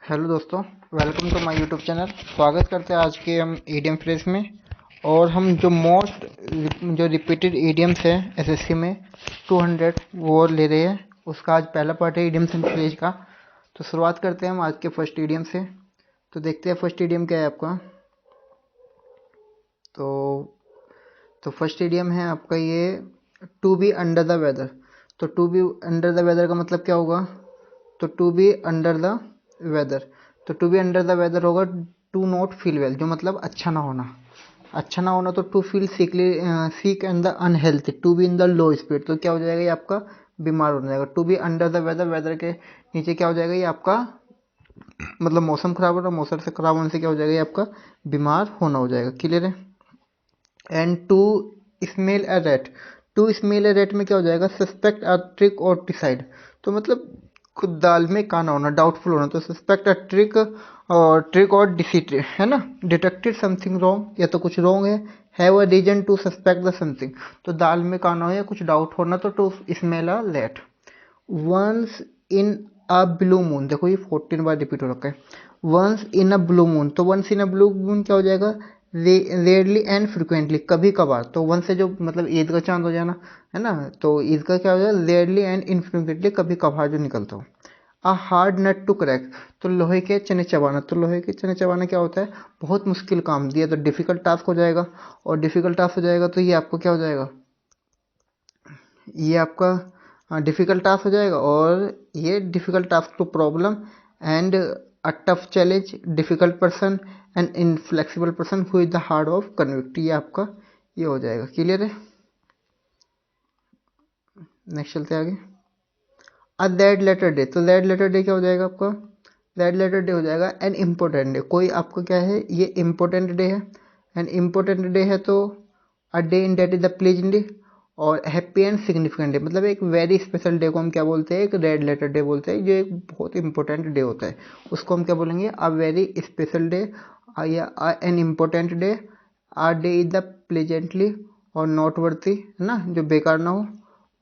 Hello दोस्तों, welcome to my YouTube channel. स्वागत करते हैं आज के हम ईडीएम फ्रेज में। और हम जो रिपीटेड ईडीएम्स है एसएससी में 200 वो ले रहे हैं। उसका आज पहला पार्ट है ईडीएम्स एंड फ्रेज का। तो शुरुआत करते हैं हम आज के फर्स्ट ईडीएम से। तो देखते हैं फर्स्ट ईडीएम क्या है आपका। तो फर्स्ट ईडीएम है आपका ये, to be under the weather. तो to be under the weather का मतलब क्या होगा? तो to be under the weather, तो to be under the weather होगा टू नॉट फील वेल, जो मतलब अच्छा ना होना। अच्छा ना होना तो to feel sick and the unhealthy, to be in the low spirit, तो क्या हो जाएगा ये आपका बीमार हो जाएगा। To be under the weather, weather के नीचे क्या हो जाएगा ये आपका, मतलब मौसम खराब हो रहा है, मौसम से खराब होने से क्या हो जाएगा ये आपका बीमार होना हो जाएगा। क्लियर है? And to smell a rat, to smell a rat में क्या हो जाएगा, सस्पेक्ट अ ट्रिक और डिसाइड, तो मतलब खुद दाल में काना होना, डाउटफुल होना। तो सस्पेक्ट अ ट्रिक और डिसीट है ना, डिटेक्टेड समथिंग रॉन्ग, या तो कुछ wrong have a reason to suspect the something, तो दाल में काना हो या कुछ डाउट होना, तो to smell a rat. Once in a blue moon, देखो ये 14 बार रिपीट हो रखा है। Once in a blue moon, तो once in a blue moon क्या हो जाएगा, रेयरली एंड फ्रिक्वेंटली, कभी कभार। तो वन से जो मतलब ईद का चांद हो जाना है ना, तो ईद का क्या हो जाएगा, रेयरली एंड इनफ्रिक्वेंटली, कभी कभार जो निकलता हो। A hard nut to crack, तो लोहे के चने चबाना, तो लोहे के चने चबाना क्या होता है, बहुत मुश्किल काम दिया तो डिफिकल्ट टास्क हो जाएगा। और डिफिकल्ट टास्क हो जाएगा तो ये आपको क्या हो जाएगा, ये आपका डिफ़िकल्ट टास्क हो जाएगा। और ये difficult task to problem and a tough challenge, difficult person and inflexible person who is the hard of convict, ये आपका ये हो जाएगा। क्लियर है? नेक्स्ट चलते हैं आगे। अ दैट लेटर डे, तो दैट लेटर डे क्या हो जाएगा आपका, दैट लेटर डे हो जाएगा एन इम्पोर्टेंट डे, कोई आपका क्या है ये इम्पोर्टेंट डे है। एन इम्पोर्टेंट डे है तो a day in date is the pleasant day. और हैप्पी एंड सिग्निफिकेंट डे, मतलब एक वेरी स्पेशल डे को हम क्या बोलते हैं, एक रेड लेटर डे बोलते हैं, जो एक बहुत इंपॉर्टेंट डे होता है, उसको हम क्या बोलेंगे, अ वेरी स्पेशल डे या an important day. A day is the pleasantly और नॉट वर्थी, है ना, जो बेकार ना हो।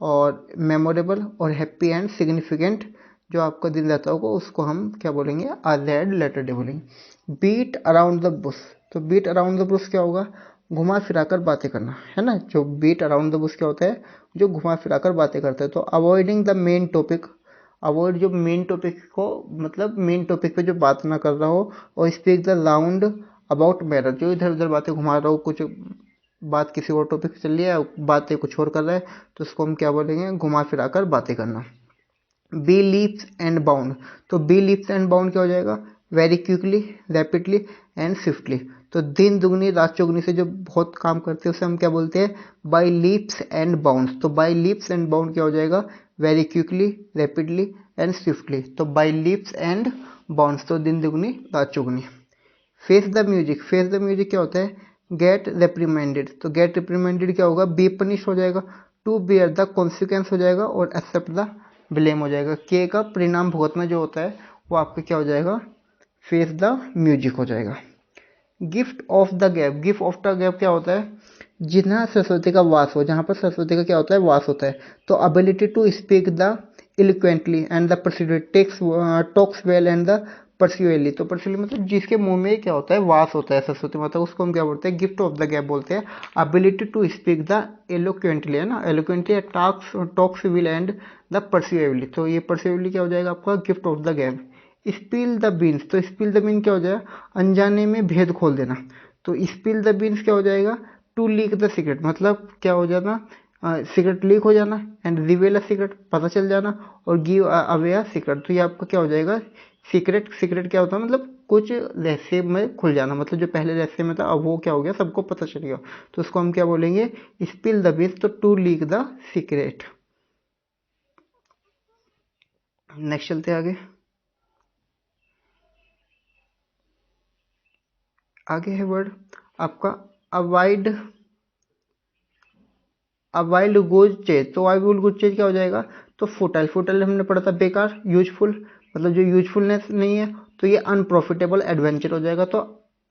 और मेमोरेबल और हैप्पी एंड सिग्निफिकेंट, जो आपका दिन रहता होगा, उसको हम क्या बोलेंगे, आ रेड लेटर डे बोलेंगे। बीट अराउंड द बुश, तो बीट अराउंड द बुश क्या होगा, घुमा फिरा कर बातें करना, है ना। जो बीट अराउंड द बुश क्या होता है, जो घुमा फिरा कर बातें करते हैं। तो avoiding the main topic, avoid जो मेन टॉपिक को, मतलब मेन टॉपिक पे जो बात ना कर रहा हो। और speak the round about matter, जो इधर उधर बातें घुमा रहा हो, कुछ बात किसी और टॉपिक चल रही है, बातें कुछ और कर रहा है, तो उसको हम क्या बोलेंगे, घुमा फिरा कर बातें करना। बी लीप्स एंड बाउंड, तो बी लीप्स एंड बाउंड क्या हो जाएगा, very quickly, rapidly and swiftly. तो दिन दुगनी रात चौगनी से जो बहुत काम करते हैं उसे हम क्या बोलते हैं, बाई लीप्स एंड बाउंड। तो बाई लीप्स एंड बाउंड क्या हो जाएगा, very quickly, rapidly and swiftly. तो बाई लीप्स एंड बाउंड, तो दिन दुगनी रात चौगनी। Face the music, face the music क्या होता है, गेट रिप्रीमेंडेड, तो गेट रिप्रीमेंडेड क्या होगा, बी पनिश हो जाएगा, टू बियर द कॉन्सिक्वेंस हो जाएगा, और एक्सेप्ट द ब्लेम हो जाएगा। के का परिणाम भुगतना जो होता है वो आपका क्या हो जाएगा, फेस द म्यूजिक हो जाएगा। Gift of the gap, gift of the gap क्या होता है, जितना सरस्वती का वास हो, जहाँ पर सरस्वती का क्या होता है, वास होता है। तो ability to speak the eloquently and the persuaded takes talks well and the persuasively, तो परस्यूएली मतलब जिसके मुंह में क्या होता है, वास होता है सरस्वती माता, उसको हम क्या बोलते हैं, गिफ्ट ऑफ द गैप बोलते हैं। Ability to speak the eloquently, है ना, eloquently talks talks well and the persuasively, तो ये परस्यूएबली क्या हो जाएगा आपका, gift of the gap. Spill the beans, तो स्पिल द बीन क्या हो जाएगा, अनजाने में भेद खोल देना। तो स्पिल द बीन्स क्या हो जाएगा, टू लीक द सीक्रेट, मतलब क्या हो जाना, सीक्रेट लीक हो जाना। एंड रिवेल अ सीक्रेट, पता चल जाना। और गिव अवे अ सीक्रेट, तो ये आपका क्या हो जाएगा, सीक्रेट, सीक्रेट क्या होता है, मतलब कुछ रहस्य में खुल जाना, मतलब जो पहले रहस्य में था अब वो क्या हो गया, सबको पता चल गया। तो उसको हम क्या बोलेंगे, स्पिल द बीन्स, तो to leak the secret. Next चलते हैं आगे। आगे है वर्ड आपका अवॉइड, अब वाइल्ड गोज चेज, तो वाइल्ड गोज चेज क्या हो जाएगा, तो फुटाइल, फुटाइल हमने पढ़ा था बेकार, यूजफुल, मतलब जो यूजफुलनेस नहीं है। तो ये अनप्रॉफिटेबल एडवेंचर हो जाएगा। तो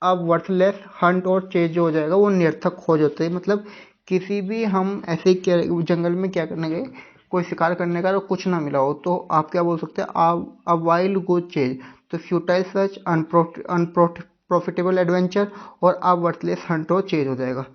अब वर्थलेस हंट और चेज जो हो जाएगा वो निरर्थक खोज होते हैं, मतलब किसी भी हम ऐसे क्या जंगल में क्या करने गए, कोई शिकार करने का तो कुछ ना मिला हो, तो आप क्या बोल सकते हैं, अ वाइल्ड गोज चेज, तो फ्यूटाइल सर्च, अनप्रॉफिटेबल एडवेंचर और अ वर्थलेस हंट और चेज हो जाएगा।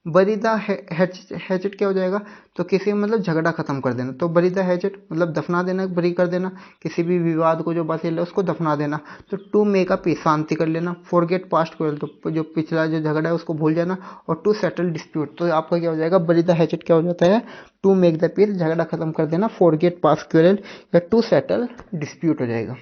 बरी द हैचेट क्या हो जाएगा, तो किसी मतलब झगड़ा खत्म कर देना, तो बरी द हैचेट मतलब दफना देना, बरी कर देना, किसी भी विवाद को जो बसेल है उसको दफना देना। तो टू मेक अ पीस, शांति कर लेना। फॉरगेट पास्ट क्वेल, तो जो पिछला जो झगड़ा है उसको भूल जाना। और टू सेटल डिस्प्यूट, तो आपका क्या हो जाएगा, बरी द हैचेट क्या हो जाता है, टू मेक द पीस, झगड़ा खत्म कर देना। फॉरगेट पास्ट क्वेल या टू सेटल डिस्प्यूट हो जाएगा।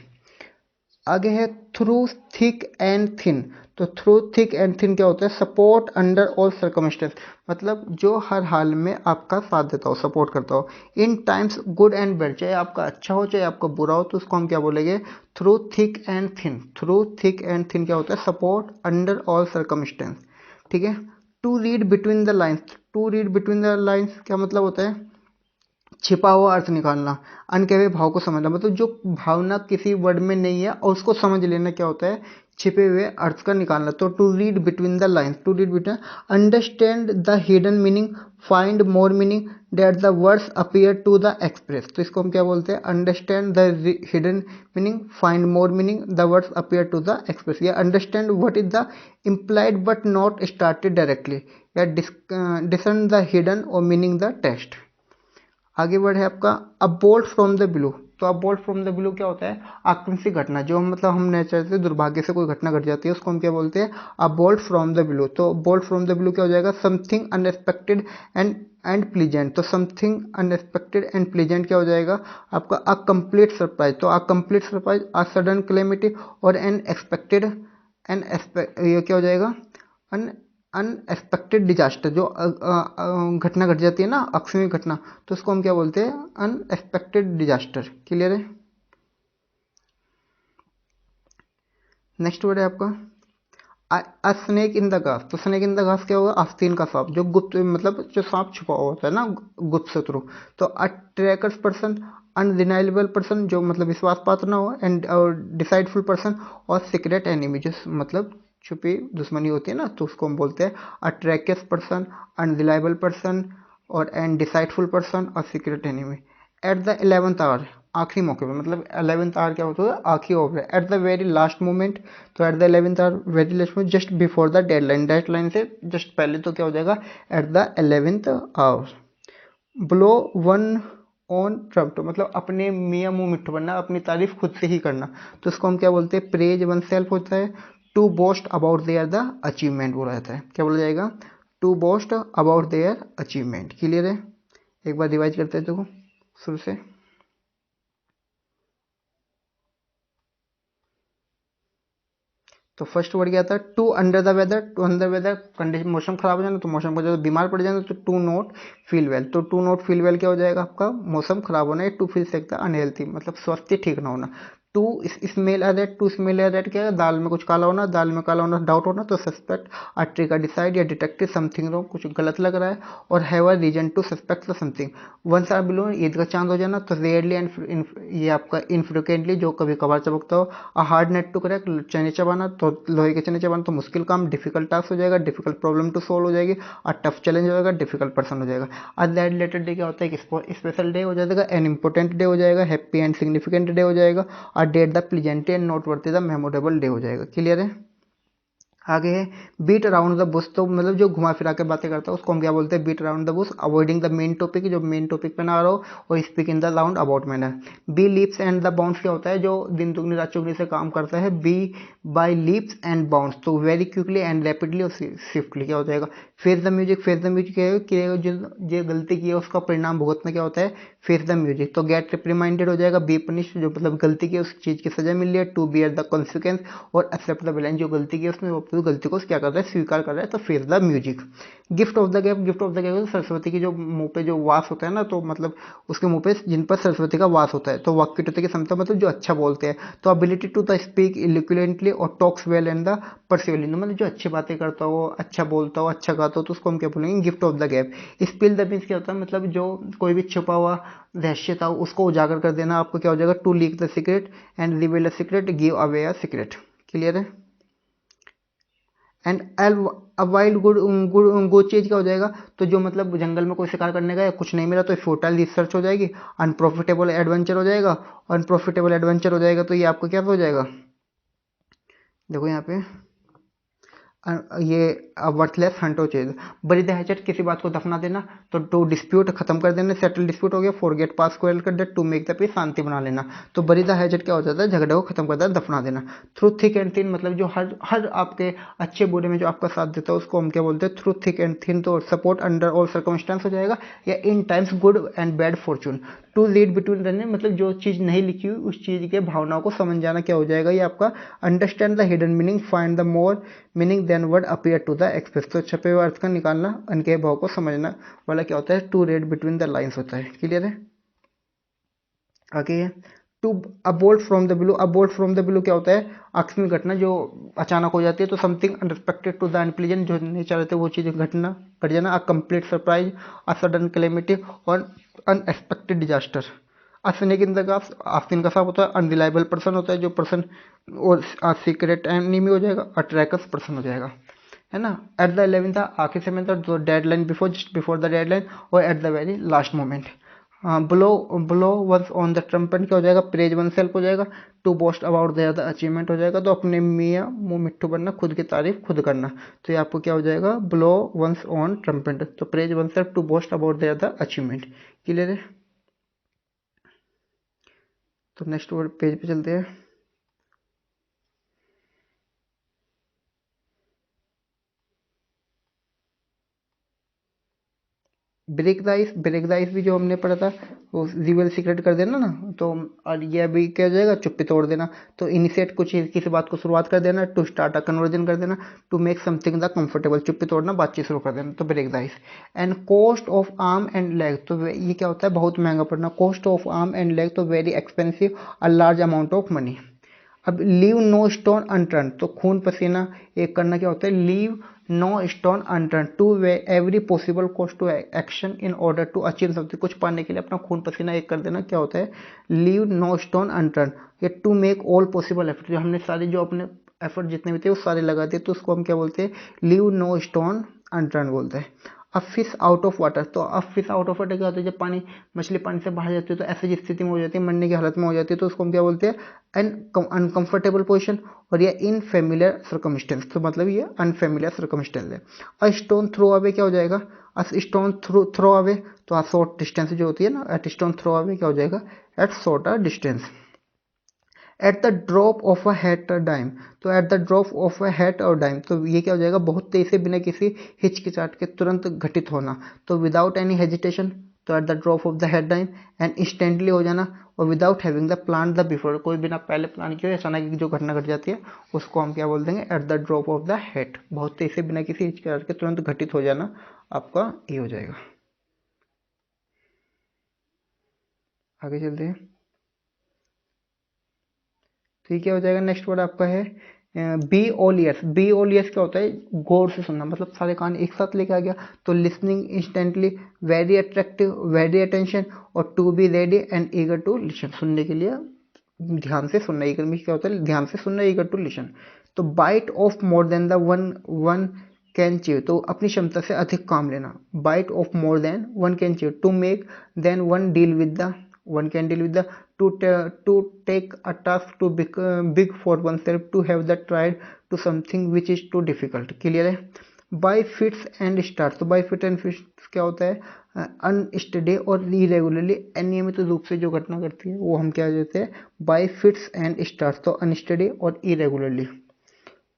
आगे है थ्रू थिक एंड थिन, तो थ्रू थिक एंड थिन क्या होता है, सपोर्ट अंडर ऑल सर्कमस्टेंस, मतलब जो हर हाल में आपका साथ देता हो, सपोर्ट करता हो। इन टाइम्स गुड एंड बैड, चाहे आपका अच्छा हो चाहे आपका बुरा हो, तो उसको हम क्या बोलेंगे, through thick and thin. Through thick and thin क्या होता है, सपोर्ट अंडर ऑल सर्कमस्टेंस। ठीक है। To read between the lines, to read between the lines क्या मतलब होता है, छिपा हुआ अर्थ निकालना। अनकहे हुए भाव को समझना, मतलब जो भावना किसी वर्ड में नहीं है और उसको समझ लेना क्या होता है, छिपे हुए अर्थ का निकालना। तो to read between the lines, to read between, understand the hidden meaning, find more meaning that the words appear to the express, तो इसको हम क्या बोलते हैं, understand the hidden meaning, find more meaning the words appear to the express, या understand what is the implied but not started directly, या discern the hidden और meaning the text. आगे बढ़े आपका a bolt from the blue, तो अ bolt from the blue क्या होता है, आकस्मिक घटना, जो मतलब हम नेचर से दुर्भाग्य से कोई घटना घट जाती है उसको हम क्या बोलते हैं, अ बोल्ट फ्रॉम द ब्लू। तो बोल्ट फ्रॉम द ब्लू क्या हो जाएगा, समथिंग अनएक्सपेक्टेड एंड प्लीजेंट, तो समथिंग अनएक्सपेक्टेड एंड प्लीजेंट क्या हो जाएगा आपका, अ कंप्लीट सरप्राइज, तो a complete surprise, a sudden calamity और एन एक्सपेक्टेड, ये क्या हो जाएगा, अन अनएक्सपेक्टेड डिजास्टर, जो घटना घट जाती है ना, आकस्मिक घटना, तो उसको हम क्या बोलते हैं, अनएक्सपेक्टेड डिजास्टर। क्लियर है। नेक्स्ट वर्ड है आपका अ स्नेक इन द घास, तो स्नेक इन द घास क्या होगा, आस्तीन का सांप, जो गुप्त मतलब जो सांप छुपा हुआ होता है ना, गुप्त शत्रु। तो अ ट्रैकर्स पर्सन, अनडिनाइलेबल पर्सन, जो मतलब विश्वास पात्र ना हो, एंड डिसाइडफुल पर्सन, और सीक्रेट एनिमी, जो मतलब छुपी दुश्मनी होती है ना, तो उसको हम बोलते हैं a treacherous person, unreliable person, और एंड डिसाइडफुल पर्सन, और secret enemy. At the 11th hour, आखिरी मौके पर, मतलब 11th आवर क्या होता है, आखिरी over, at the very last moment, तो at the 11th hour very last moment, just before the deadline, deadline से जस्ट पहले, तो क्या हो जाएगा, at the 11th hour. Blow one on trump, तो मतलब अपने मियाँ मुँह मिट्ठू बनना, अपनी तारीफ खुद से ही करना, तो इसको हम क्या बोलते हैं, प्रेज वन सेल्फ होता है। To boast about their the achievement बोला जाता है, क्या बोला जाएगा, to boast about their achievement. Clear है। एक बार रिवाइज करते हैं देखो शुरू से। तो फर्स्ट वर्ड क्या था, to under the weather, to under weather condition, मौसम खराब हो जाना, तो मौसम को जब बीमार पड़ जाना, तो टू नॉट फील वेल, तो टू नॉट फील वेल क्या हो जाएगा आपका, मौसम खराब होना है। टू फील सकता अनहेल्थी, मतलब स्वास्थ्य ठीक ना होना। To smell a rat, to smell a rat क्या है, दाल में कुछ काला होना, दाल में काला होना, डाउट होना, तो सस्पेक्ट अ ट्रिक, डिसाइड या डिटेक्टिव समथिंग रॉन्ग, कुछ गलत लग रहा है। और have a reason to suspect something. Once are below, Eid का चांद हो जाना, तो रेयरली एंड ये आपका इनफ्रिक्वेंटली, जो कभी कभार चमकता हो। A hard nut to crack, चने चबाना, तो लोहे के चने चबाना, तो मुश्किल काम, डिफिकल्ट टास्क हो जाएगा, डिफिकल्ट प्रॉब्लम टू सोल्व हो जाएगी। और टफ चैलेंज हो जाएगा, डिफिकल्ट पर्सन हो जाएगा। आज दैट रिलेटेड डे क्या होता है, एक स्पेशल डे हो जाएगा, एन इंपॉर्टेंट डे हो जाएगा, हैप्पी एंड सिग्निफिकेंट डे हो जाएगा। और date the pleasant and note worth the memorable day हो जाएगा। क्लियर है। आगे है बीट अराउंड द बुश, तो मतलब जो घुमा फिरा के बातें करता है उसको हम क्या बोलते हैं, beat around the bush, avoiding the main topic, जो मेन टॉपिक पे ना रहो, और speak in the round about manner. Be leaps and the bounds क्या होता है, जो दिन दुगनी रात चौगनी से काम करता है। Be by leaps and bounds, तो वेरी क्विकली एंड रैपिडली और स्विफ्टली क्या हो जाएगा। Face the music, face the music क्या है कि जो गलती की है उसका परिणाम भुगतना क्या होता है, फेस द म्यूजिक। तो गेट रिप्रिमाइंडेड हो जाएगा। बी पनिश, जो मतलब गलती की उस चीज़ की सजा मिल रही है। टू बियर द कॉन्सिक्वेंस, और एक्सेप्ट द विलेन, जो गलती की उसने वो गलती को क्या कर रहा है, स्वीकार कर रहा है। तो face the music. Gift of the gift, gift of the gift, Saraswati की जो मुंह पे जो वास होता है ना, तो मतलब उसके मुंह पे जिन पर सरस्वती का वास होता है, तो वाक्यटुति की क्षमता मतलब जो अच्छा बोलते हैं। तो एबिलिटी टू द स्पीक इलोक्वेंटली और टॉक्स वेल एंड द परसिवली, मतलब जो अच्छी बातें करता हो, अच्छा बोलता हो, अच्छा गाता हो, तो उसको हम क्या बोलेंगे, gift of the gap. Spill the beans क्या होता है, मतलब जो कोई भी छुपा हुआ रहस्य था उसको उजागर कर देना, आपको क्या हो जाएगा, to leak the secret and reveal the secret, give away a secret. Clear है। एंड वाइल्ड गुड चीज क्या हो जाएगा, तो जो मतलब जंगल में कोई शिकार करने गया कुछ नहीं मिला तो फुटाइल रिसर्च हो जाएगी, अनप्रॉफिटेबल एडवेंचर हो जाएगा, अनप्रॉफिटेबल एडवेंचर हो जाएगा तो ये आपको क्या हो जाएगा, देखो यहाँ पे ये वर्थलेस हंट हो चाहिए। बरी द हैचेट किसी बात को दफना देना, तो टू डिस्प्यूट खत्म कर देना, सेटल डिस्प्यूट हो गया, फॉरगेट पास क्वेल कर दे, टू मेक द पीस शांति बना लेना। तो बरी द हैचेट क्या हो जाता है, झगड़े को खत्म कर देना, दफना देना। थ्रू थिक एंड थिन मतलब जो हर हर आपके अच्छे बुरे में जो आपका साथ देता है उसको हम क्या बोलते हैं, थ्रू थिक एंड थिन। तो सपोर्ट अंडर ऑल सर्कमस्टेंस हो जाएगा, या in times good and bad fortune. To read between running मतलब जो चीज़ नहीं लिखी हुई उस चीज़ के भावनाओं को समझ जाना क्या हो जाएगा, ये आपका understand the hidden meaning, find the more meaning than word appear to the express. तो छपे हुए अर्थ का निकालना, उनके भाव को समझना वाला क्या होता है, to read between the lines होता है। क्लियर है। आगे है to a bolt from the below. A bolt from the below क्या होता है, आकस्मिक घटना जो अचानक हो जाती है, तो something unexpected to the unpleasant, जो नहीं चाह रहे थे वो चीज़ घटना घट जाना। A complete surprise, a sudden calamity और अनएक्सपेक्टेड डिजास्टर। आस्तीन का आस्तीन का साफ होता है, अनरिलायबल पर्सन होता है, जो पर्सन और सीक्रेट एनिमी हो जाएगा, अट्रैकर्स पर्सन हो जाएगा, है ना। एट द 11th था आखिर से मतलब जो deadline before, just before the deadline, और at the very last moment. Blow blow once on the trumpet क्या हो जाएगा, प्रेज वन सेल्फ हो जाएगा। To boast about the achievement हो जाएगा, तो अपने मियाँ मुँह मिट्ठू बनना, खुद की तारीफ खुद करना। तो ये आपको क्या हो जाएगा, ब्लो वंस ऑन ट्रम्पेट, तो praise one self, to boast about the achievement. Clear है। तो नेक्स्ट वर्ड पेज पे चलते हैं। Break the ice, break the ice भी जो हमने पढ़ा था, वो रिवेल सीक्रेट कर देना ना, तो और ये अभी क्या हो जाएगा, चुप्पी तोड़ देना। तो इनिशिएट कुछ किसी बात को शुरुआत कर देना, टू स्टार्ट अ कन्वर्जन कर देना, to make something the comfortable, चुप्पी तोड़ना, बातचीत शुरू कर देना, तो break the ice. And cost of arm and leg, तो ये क्या होता है, बहुत महंगा पड़ना, cost of arm and leg, तो very expensive, a large amount of money. अब लीव नो स्टोन अनटर्न, तो खून पसीना एक करना क्या होता है, leave no stone unturned, to way every possible cost to action in order to achieve something, कुछ पाने के लिए अपना खून पसीना एक कर देना क्या होता है, लीव नो स्टोन अनटर्न। ये to make all possible effort, जो हमने सारे जो अपने एफर्ट जितने भी थे वो सारे लगा दिए, तो उसको हम क्या बोलते हैं, लीव नो स्टोन अनटर्न बोलते हैं। अब फिश आउट ऑफ वाटर, तो अब फिश आउट ऑफ वाटर क्या होता है, जब पानी मछली पानी से बाहर जाती है तो ऐसी स्थिति में हो जाती है, मरने की हालत में हो जाती है, तो उसको हम क्या बोलते हैं, एन अनकंफर्टेबल पोजिशन, और ये इनफेमिलियर सर्कमस्टेंस, तो मतलब ये अनफेमिलियर सर्कमस्टेंस है। अ स्टोन थ्रो अवे क्या हो जाएगा, अ स्टोन थ्रो अवे, तो आ शॉर्ट डिस्टेंस जो होती है ना, एट स्टोन थ्रो अवे क्या हो जाएगा, at shorter distance. At the drop of a hat dime, तो at the drop of a hat और डाइम, तो ये क्या हो जाएगा, बहुत तेजी से बिना किसी हिचकिचाहट के तुरंत घटित होना, तो विदाउट एनी हेजिटेशन, तो at the drop of the head dime, and instantly हो जाना, और without having the plan the before, कोई बिना पहले प्लान किए अचानक जो घटना घट जाती है उसको हम क्या बोल देंगे, eight the drop of the head, बहुत तेजी से बिना किसी हिचकिचाहट के तुरंत घटित हो जाना, आपका ये हो जाएगा। आगे चलते हैं। तो ये क्या हो जाएगा, नेक्स्ट वर्ड आपका है be all years. Be all years क्या होता है, गौर से सुनना, मतलब सारे कान एक साथ लेके आ गया, तो listening instantly, very attractive, very attention, और to be ready and eager to listen, सुनने के लिए ध्यान से सुनना, ईगर में क्या होता है, ध्यान से सुनना, ईगर टू लिसन। तो bite off more than the one one can chew, तो अपनी क्षमता से अधिक काम लेना, bite off more than one can chew, to make than one deal with the one can deal with the, to take a task too big for oneself, to have the tried to something which is too difficult। Clear है। By fits and start, तो by fit and fits क्या होता है, unsteady और irregularly, अनियमित रूप से जो घटना करती है वो हम क्या देते हैं, बाई फिट्स एंड स्टार्ट, तो अनस्टडी और irregularly.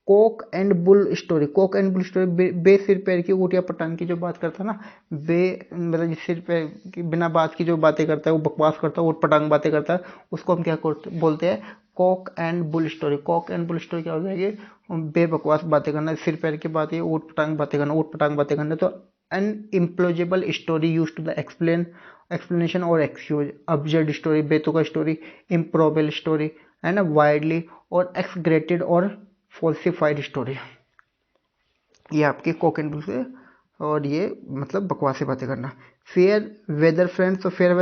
Cock and bull story, cock and bull story, बे सिर पैर की ऊँट या पटांग की जो बात करता है ना, बे मतलब जिस सिर पैर की बिना बात की जो बातें करता है वो बकवास करता है, ऊँट पटांग बातें करता है, उसको हम क्या बोलते हैं, Coke and bull story. Cock and bull story क्या हो जाएगी, बेबकवास बातें करना, सिर पैर की बातें, ऊँट पटांग बातें करना, ऊँट पटांग बातें करना। तो an implausible story use to the explanation और एक्सक्यूज, अब्जर्ड स्टोरी, बेतुका स्टोरी, इम्प्रोबेबल स्टोरी, है ना, वाइडली और एक्सग्रेटेड और फॉल्सिफाइड स्टोरी, ये आपकी कोक एंड बुल से, और ये मतलब बकवासी बातें करना। फेयर वेदर फ्रेंड, तो फेयर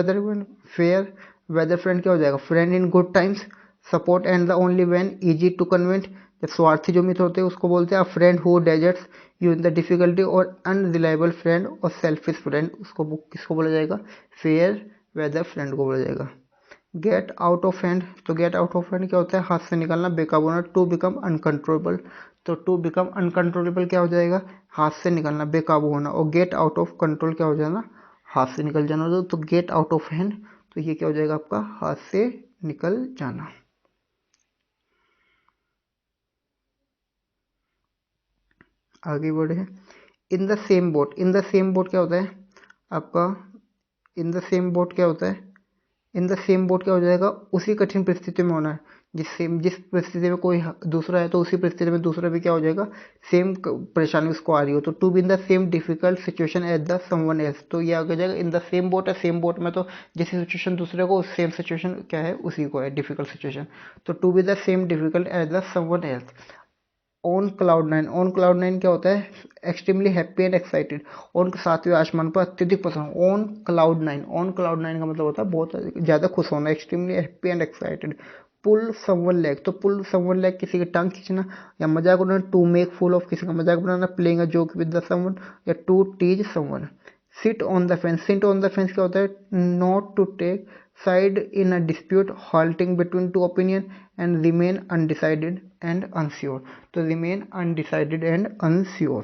वेदर फ्रेंड क्या हो जाएगा, friend in good times, support and the only when, easy to convent, जब स्वार्थी जो मित्र होते हैं उसको बोलते हैं a friend who deserts you in the difficulty, और अनरिलायबल फ्रेंड और सेल्फिश फ्रेंड उसको किसको बोला जाएगा, फेयर वेदर फ्रेंड को बोला जाएगा। गेट आउट ऑफ हैंड, तो गेट आउट ऑफ हैंड क्या होता है, हाथ से निकलना, बेकाबू होना। टू बिकम अनकंट्रोलेबल, तो टू बिकम अनकंट्रोलेबल क्या हो जाएगा, हाथ से निकलना, बेकाबू होना। और गेट आउट ऑफ कंट्रोल क्या हो जाना, हाथ से निकल जाना। तो गेट आउट ऑफ हैंड, तो ये क्या हो जाएगा आपका, हाथ से निकल जाना। आगे बढ़े, इन the same boat, in the same boat क्या होता है आपका, इन द सेम बोट क्या होता है, इन द सेम बोट क्या हो जाएगा, उसी कठिन परिस्थिति में होना है। जिस परिस्थिति में कोई दूसरा है तो उसी परिस्थिति में दूसरा भी क्या हो जाएगा, सेम परेशानी उसको आ रही हो। तो to be in the same difficult situation as the someone else, तो ये आगे जाएगा इन द सेम बोट है, सेम बोट में तो जैसी सिचुएशन दूसरे को, सेम सिचुएशन क्या है उसी को है, डिफिकल्ट सिचुएशन। तो to be the same difficult as the someone else. On cloud nine, on cloud nine क्या होता है, extremely happy and excited, on सातवें आसमान पर अत्यधिक प्रसन्न। On cloud nine, on cloud nine का मतलब होता है बहुत ज़्यादा खुश होना, extremely happy and excited. Pull someone leg, तो पुल समवन लेग किसी की टांग खींचना या मजाक उड़ाना। टू मेक फुल ऑफ, किसी का मजाक बनाना। Playing a joke with the someone, या to tease someone. Sit on the fence, sit on the fence क्या होता है, not to take side in a dispute, halting between two opinion and remain undecided and unsure, तो remain undecided and unsure।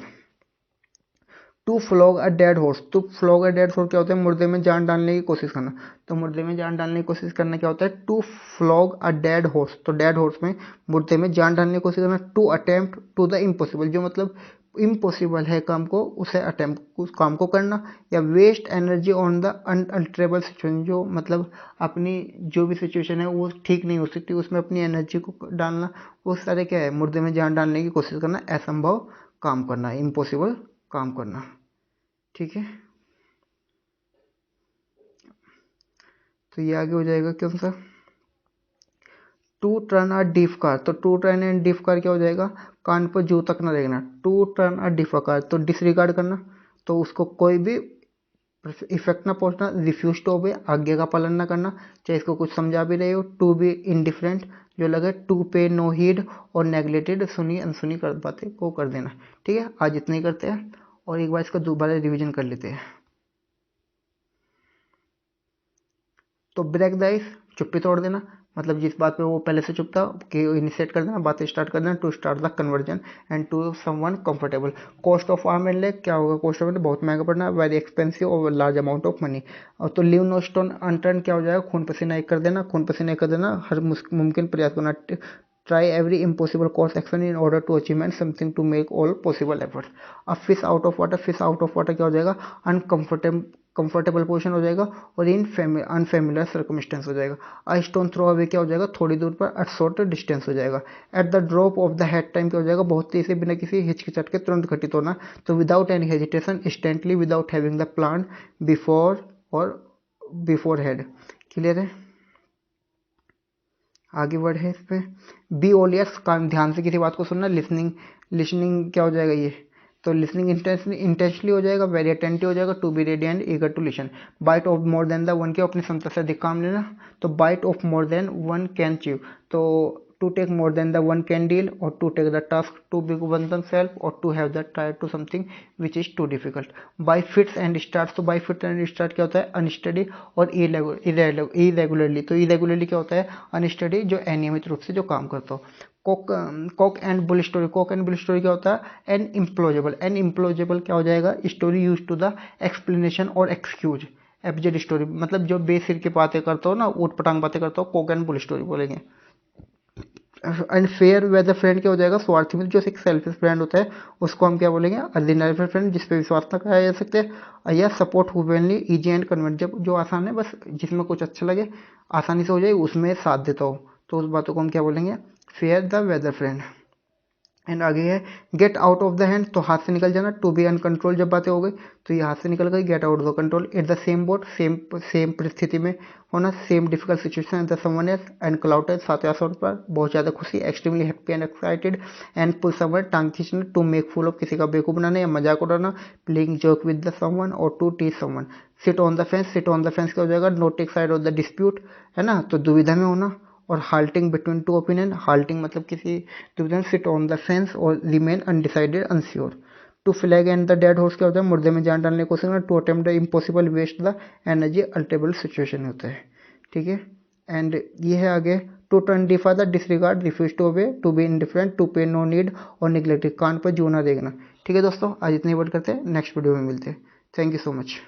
To flog a dead horse, to flog a dead horse क्या होता है, मुर्दे में जान डालने की कोशिश करना। तो मुर्दे में जान डालने की कोशिश करना क्या होता है, to flog a dead horse, तो डेड हॉर्स में मुर्दे में जान डालने की कोशिश करना। To attempt to the impossible, जो मतलब इम्पॉसिबल है काम को, उसे अटेम्प्ट उस काम को करना। या waste energy on the unalterable situation, जो मतलब अपनी जो भी सिचुएशन है वो ठीक नहीं हो सकती, उसमें अपनी एनर्जी को डालना, उस तरह क्या है, मुर्दे में जान डालने की कोशिश करना, असंभव काम करना, इम्पॉसिबल काम करना। ठीक है, तो ये आगे हो जाएगा कौन सा, to turn a deaf car, तो to turn and deaf car क्या हो जाएगा, कान पर जू तक ना देखना। To turn a deaf car, तो डिसरिगार्ड करना, तो उसको कोई भी इफेक्ट ना पहुंचना। रिफ्यूज टू ओबे, आज्ञा का पालन ना करना, चाहे इसको कुछ समझा भी रहे हो। टू बी इनडिफरेंट, जो लगे। टू पे नो हीड, और नेग्लेक्टेड, सुनी अनसुनी कर बातें को कर देना। ठीक है, आज इतना ही करते हैं और एक बार इसका दोबारा रिवीजन कर लेते हैं। तो ब्रेक द आइस, चुप्पी तोड़ देना, मतलब जिस बात पे वो पहले से चुप था कि इनिशिएट कर देना, बातें स्टार्ट कर देना। To start the conversation and to someone comfortable. Cost of arm and leg क्या होगा, कॉस्ट ऑफ बहुत महंगा पड़ना, वेरी एक्सपेंसिव और लार्ज अमाउंट ऑफ मनी। और तो लिव नो स्टोन अनटर्न क्या हो जाएगा, खून पसीना एक कर देना, खून पसीना एक कर देना, हर मुमकिन प्रयास करना। Try every impossible course action in order to achievement something to make all possible efforts. अब fish out of water, fish out of water क्या हो जाएगा, अनकंफर्टेबल कंफर्टेबल पोजिशन हो जाएगा, और इन अनफेमिलियर सर्कमस्टेंस हो जाएगा। आ स्टोन थ्रो अवे क्या हो जाएगा, थोड़ी दूर पर एट शॉर्ट डिस्टेंस हो जाएगा। At the drop of the head time क्या हो जाएगा, बहुत तेजी से बिना किसी हिचकिचाहट के तुरंत घटित होना। तो without any hesitation, instantly, without having the plan before और बिफोर हेड। क्लियर है, आगे बढ़े इस पे। बी ऑल ईयर्स, कान ध्यान से किसी बात को सुनना। लिसनिंग, लिसनिंग क्या हो जाएगा ये, तो लिसनिंग इंटेंशनली हो जाएगा, वेरी अटेंटिव हो जाएगा। To be ready and eager to listen. Bite off more than the one, के अपनी क्षमता से अधिक काम लेना। तो bite off more than one can chew, तो to take more than the one can deal, और to take the task too big one them self, और to have the try to something which is too difficult. By fits and start, तो by fit and start क्या होता है, unsteady और irregularly. तो irregularly क्या होता है, अनस्टडी, जो अनियमित रूप से जो काम करता हो। Cock and bull story, cock and bull story क्या होता है, एन इम्प्लॉजेबल। एन इम्प्लॉजेबल क्या हो जाएगा, story use to the explanation और एक्सक्यूज। एब्जेड स्टोरी मतलब जो बेसिर की बातें करता हो ना, ऊट पटांग बातें करता हो, कॉक एंड बुल स्टोरी बोलेंगे। एंड फेयर वेदर फ्रेंड क्या हो जाएगा, स्वार्थी मित्र, जो एक सेल्फिश फ्रेंड होता है उसको हम क्या बोलेंगे, ऑर्डिनरी फ्रेंड, जिस पे विश्वास ना किया जा सकते हैं। या सपोर्ट हुवेनली इजी एंड कन्वर्ट, जब जो आसान है, बस जिसमें कुछ अच्छा लगे, आसानी से हो जाए, उसमें साथ देता हो, तो उस बातों को हम क्या बोलेंगे, fair the weather friend. And आगे है get out of the hand, तो हाथ से निकल जाना। टू बी अनकंट्रोल, जब बातें हो गई तो ये हाथ से निकल गई, get out the control. At the same boat, same परिस्थिति में होना, same difficult situation at the someone else. And clouded, सातवें आसमान पर, बहुत ज़्यादा खुशी, extremely happy and excited. And pull someone, टांग खींचना। टू मेक फुल ऑफ, किसी का बेवकूफ बनाना या मजाक उड़ाना। Playing joke with the someone, और to teach someone. Sit on the fence, sit on the fence क्या हो जाएगा, not take side of the dispute, है ना, तो दुविधा में होना। और halting between two opinion, halting मतलब किसी दुविधा, सिट ऑन द फेंस और remain undecided unsure. To flag and the dead horse क्या होता है, मुर्दे में जान डालने की कोशिश करना। To attempt the impossible, waste the energy, अल्टेबल सिचुएशन होता है, ठीक है। एंड ये है आगे, टू ट्वेंटिफाई the disregard, refuse to obey, to be indifferent, to pay no need और निगलेक्टेड, कान पर जू ना देखना। ठीक है दोस्तों, आज इतनी बात करते हैं, नेक्स्ट वीडियो में मिलते हैं। Thank you so much.